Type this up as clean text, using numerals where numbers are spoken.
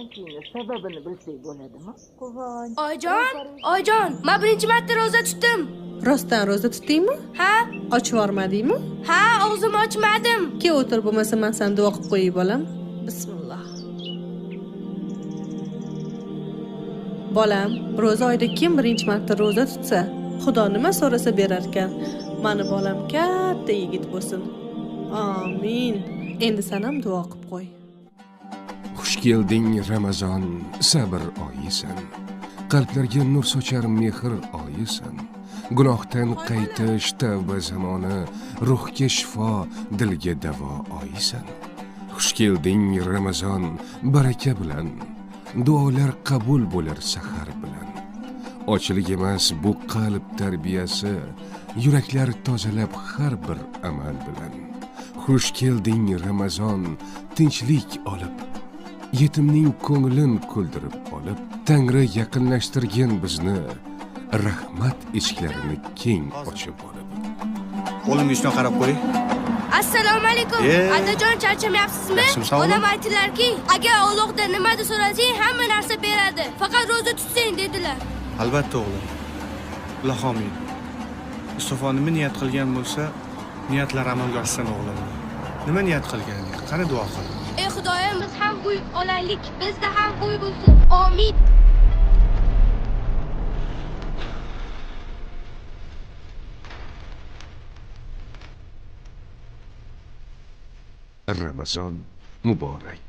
quvonchingiz sababini bilsak bo'ladimi? Quvonch. Oyijon, men birinchi marta roza tutdim. Rostdan ro'za tutdingmi? Ha? Och yormadingmi? Ha, og'zimni ochmadim. Ke o'tir, bo'lmasa men seni duo qilib qo'yay bolam. Bismillah. Bolam, ro'za oyida kim birinchi marta ro'za tutsa, Xudo nima so'rasa berar ekan. Mani bolam katta yigit bo'lsin. Amin. Endi sen ham duo qilib qo'y. Xush kelding Ramazon, sabr oyisan. Qalblarga nur sochar mehr oyisan. Gunohdan qaytish tavba zamoni, ruhga shifo, dilga davo oyisan. Xush kelding Ramazon, baraka bilan. Duolar qabul bo'lar sahar bilan. Ochilik emas bu qalb tarbiyasi, yuraklar tozalab har bir amal bilan. Xush kelding Ramazon, tinchlik olib, yetimning ko'nglin kuldirib olib, Tangri yaqinlashtirgan bizni, rahmat eshiklarini keng ochib olib. Qo'limga ishni qarab qo'y. Assalomu alaykum. Adajon, charchamayapsizmi? Onam aytdilarki, agar Allohdan nimani so'rasang, hamma narsa beradi. Faqat roza tutsang dedilar. Albatta o'g'lim. Alloh amin. Mustafa nima niyat qilgan bo'lsa, niyatlar amalga oshsin o'g'lim. Nima niyat qilganing? Qani duo qil. Ey Xudoyim, biz ham uy olaylik, bizda ham uy bo'lsin. Amin. Ramazon muborak.